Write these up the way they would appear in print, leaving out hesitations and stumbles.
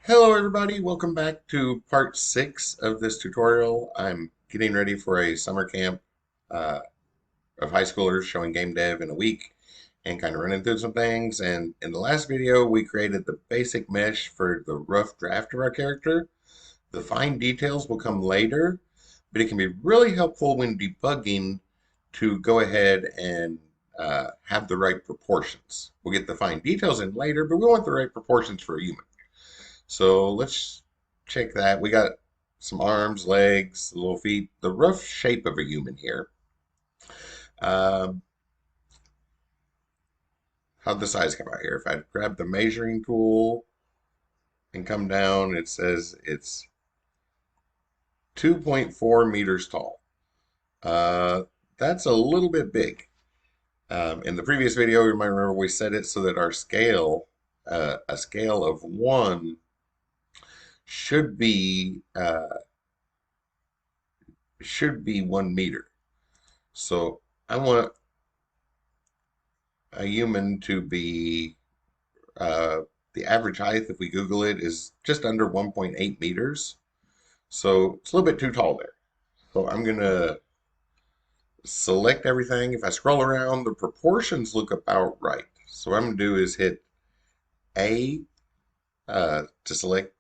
Hello everybody, welcome back to part 6 of this tutorial. I'm getting ready for a summer camp uh, of high schoolers showing game dev in a week and kind of running through some things. And in the last video, we created the basic mesh for the rough draft of our character. The fine details will come later, but it can be really helpful when debugging to go ahead and have the right proportions. We'll get the fine details in later, but we want the right proportions for a human. So let's check that. We got some arms, legs, little feet, the rough shape of a human here. Um, how'd the size come out here? If I grab the measuring tool and come down, it says it's 2.4 meters tall. Uh, that's a little bit big. In the previous video, you might remember we set it so that our scale, a scale of 1, should be 1 meter. So I want a human to be uh, the average height, if we Google it, is just under 1.8 meters. So it's a little bit too tall there. So I'm going to select everything. If I scroll around, the proportions look about right. So what I'm going to do is hit A to select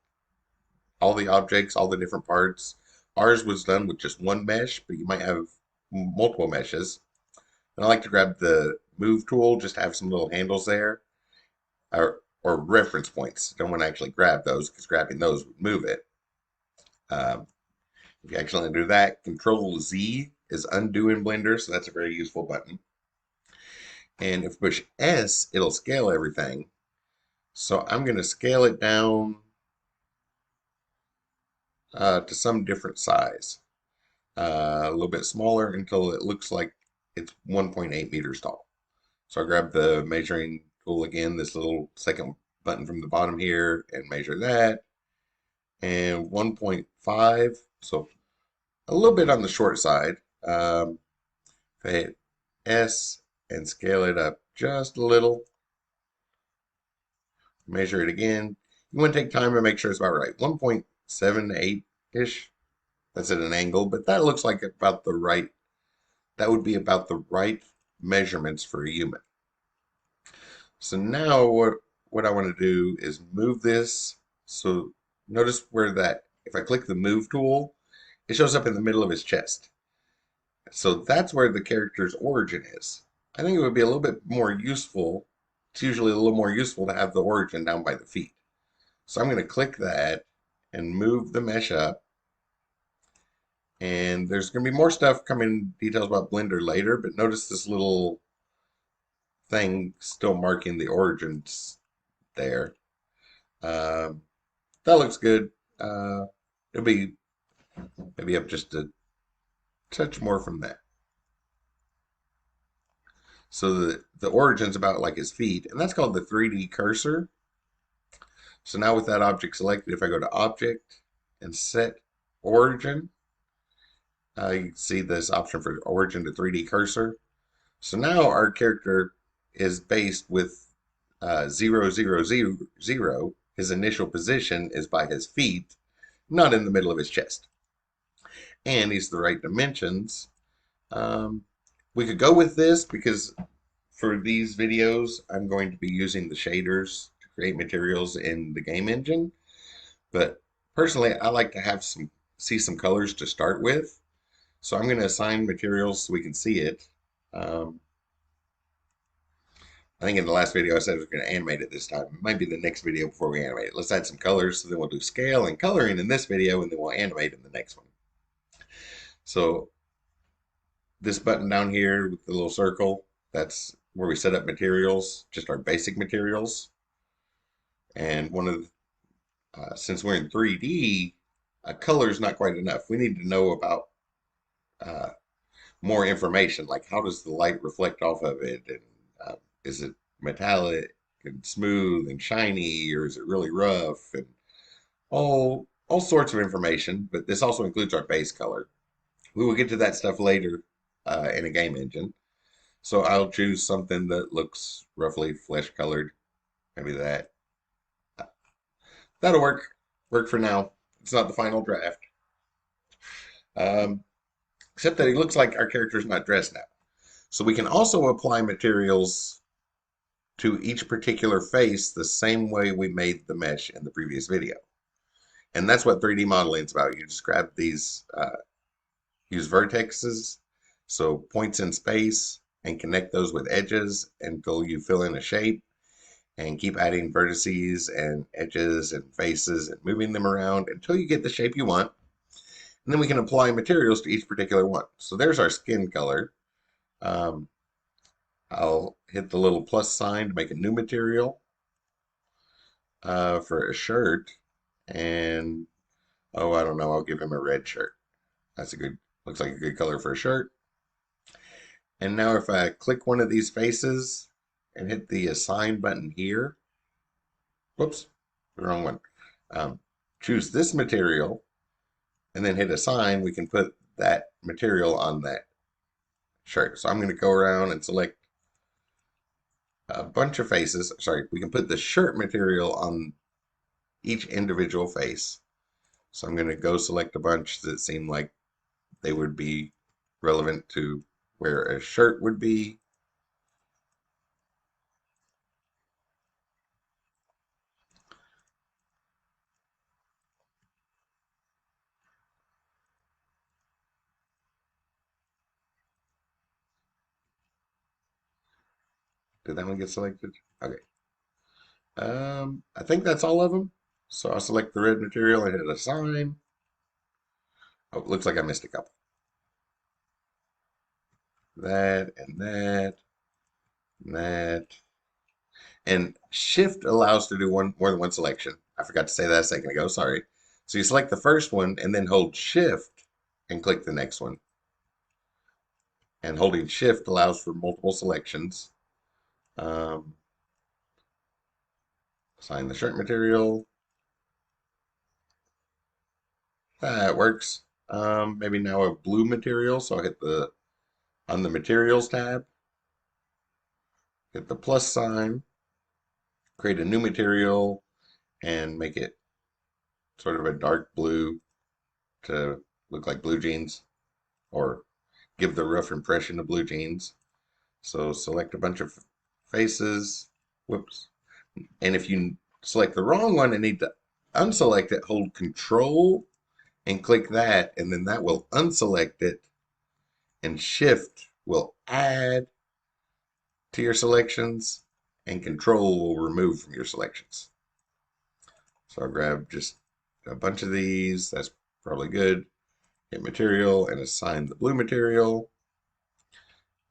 all the objects, all the different parts. Ours was done with just one mesh, but you might have multiple meshes. And I like to grab the move tool, just to have some little handles there, or reference points. Don't want to actually grab those because grabbing those would move it. Um, if you actually do that, Control Z is undo in Blender, so that's a very useful button. And if we push S, it'll scale everything. So I'm going to scale it down to some different size, a little bit smaller until it looks like it's 1.8 meters tall. So I grab the measuring tool again, this little second button from the bottom here, and measure that. And 1.5, so a little bit on the short side. If I hit S and scale it up just a little, measure it again. You want to take time to make sure it's about right. 1.78-ish. That's at an angle, but that looks like about the right, that would be about the right measurements for a human. So now what I want to do is move this. So notice where that, if I click the move tool, it shows up in the middle of his chest. So that's where the character's origin is. I think it would be a little bit more useful. It's usually a little more useful to have the origin down by the feet. So I'm going to click that and move the mesh up. And there's going to be more stuff coming, details about Blender later, but notice this little thing still marking the origins there. Um, that looks good. It'll be maybe up just a touch more from that. So the origin's about like his feet, and that's called the 3D cursor. So now with that object selected, if I go to Object and Set Origin, you can see this option for Origin to 3D cursor. So now our character is based with 0, 0, 0, 0. His initial position is by his feet, not in the middle of his chest. And he's the right dimensions. We could go with this because for these videos, I'm going to be using the shaders to create materials in the game engine. But personally, I like to have see some colors to start with. So I'm going to assign materials so we can see it. I think in the last video I said I was going to animate it this time. It might be the next video before we animate it. Let's add some colors, so then we'll do scale and coloring in this video, and then we'll animate in the next one. So this button down here with the little circle, that's where we set up materials, just our basic materials. And one of since we're in 3D, color is not quite enough. We need to know about uh, more information, like how does the light reflect off of it, and is it metallic and smooth and shiny, or is it really rough, and all sorts of information. But this also includes our base color. We will get to that stuff later in a game engine. So I'll choose something that looks roughly flesh colored, maybe that. That'll work. Work for now. It's not the final draft. Um, except that he looks like our character's not dressed now. So we can also apply materials to each particular face the same way we made the mesh in the previous video. And that's what 3D modeling is about. You just grab these, use vertexes, so points in space, and connect those with edges until you fill in a shape, and keep adding vertices and edges and faces and moving them around until you get the shape you want. And then we can apply materials to each particular one. So there's our skin color. Um, I'll hit the little plus sign to make a new material for a shirt. And, oh, I don't know, I'll give him a red shirt. That's a good, looks like a good color for a shirt. And now if I click one of these faces and hit the assign button here, whoops, the wrong one. Choose this material and then hit assign, we can put that material on that shirt. So I'm going to go around and select a bunch of faces. Sorry, we can put the shirt material on each individual face. So I'm going to go select a bunch that seem like they would be relevant to where a shirt would be. Did that one get selected? Okay. I think that's all of them. So I'll select the red material and hit assign. Oh, it looks like I missed a couple. That and that and that. And shift allows to do more than one selection. I forgot to say that a second ago, sorry. So you select the first one and then hold shift and click the next one. And holding shift allows for multiple selections. Assign the shirt material. That works. Maybe now a blue material, so I hit on the materials tab, hit the plus sign, create a new material, and make it sort of a dark blue to look like blue jeans, or give the rough impression of blue jeans. So select a bunch of faces. Whoops. And if you select the wrong one and need to unselect it, hold Control and click that, and then that will unselect it, and Shift will add to your selections, and Control will remove from your selections. So I'll grab just a bunch of these. That's probably good. Hit material and assign the blue material,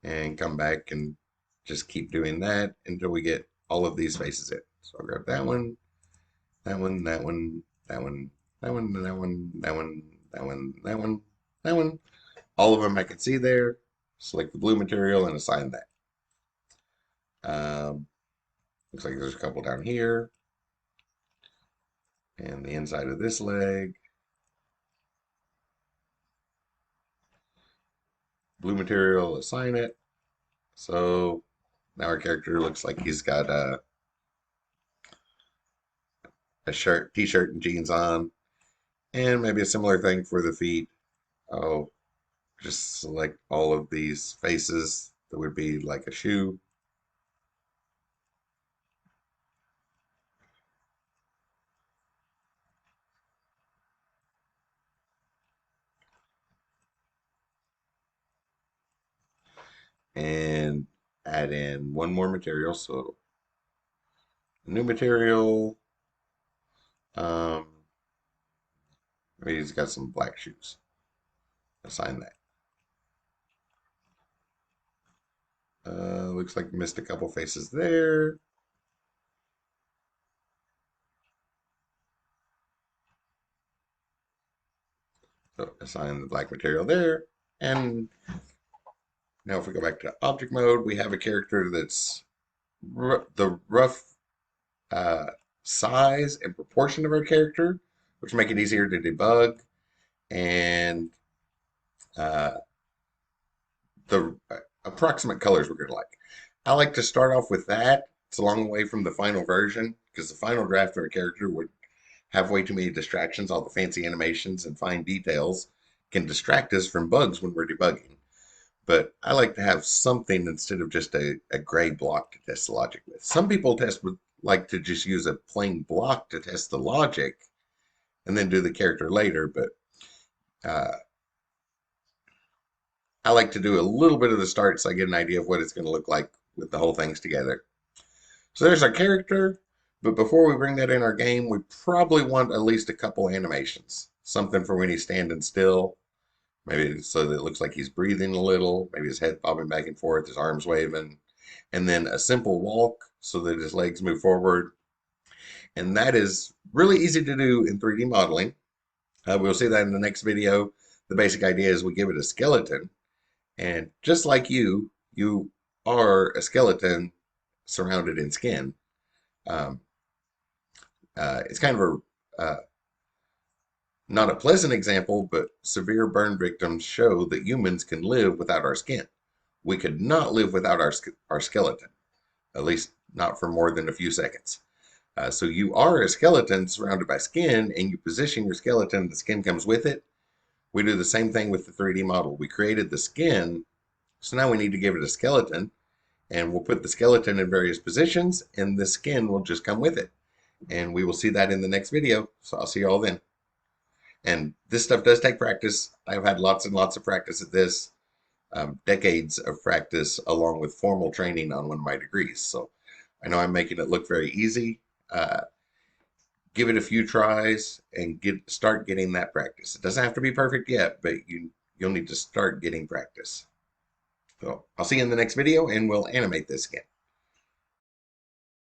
and come back and just keep doing that until we get all of these faces in. So I'll grab that one, that one, that one, that one, that one, that one, that one, that one, that one, that one. All of them I can see there. Select the blue material and assign that. Looks like there's a couple down here. And the inside of this leg. Blue material, assign it. So now our character looks like he's got a shirt, t-shirt, and jeans on. And maybe a similar thing for the feet. Oh, just select all of these faces that would be like a shoe. And add in one more material. So new material. Um, maybe he's got some black shoes. Assign that. Looks like missed a couple faces there. So assign the black material there. And now if we go back to object mode, we have a character that's the rough uh, size and proportion of our character, which make it easier to debug. And uh, the approximate colors we're going to like. I like to start off with that. It's a long way from the final version because the final draft of a character would have way too many distractions. All the fancy animations and fine details can distract us from bugs when we're debugging. But I like to have something instead of just a gray block to test the logic with. Some people would like to just use a plain block to test the logic and then do the character later, but uh, I like to do a little bit of the start so I get an idea of what it's going to look like with the whole things together. So there's our character, but before we bring that in our game, we probably want at least a couple animations. Something for when he's standing still, maybe so that it looks like he's breathing a little, maybe his head bobbing back and forth, his arms waving, and then a simple walk so that his legs move forward. And that is really easy to do in 3D modeling. We'll see that in the next video. The basic idea is we give it a skeleton, and just like you are a skeleton surrounded in skin. Um, it's kind of a not a pleasant example, but severe burn victims show that humans can live without our skin. We could not live without our skeleton, at least not for more than a few seconds. So you are a skeleton surrounded by skin, and you position your skeleton, the skin comes with it. We do the same thing with the 3D model. We created the skin, so now we need to give it a skeleton, and we'll put the skeleton in various positions, and the skin will just come with it. And we will see that in the next video, so I'll see you all then. And this stuff does take practice. I've had lots and lots of practice at this, decades of practice along with formal training on one of my degrees. So I know I'm making it look very easy. Give it a few tries and start getting that practice. It doesn't have to be perfect yet, but you'll need to start getting practice. So I'll see you in the next video, and we'll animate this again.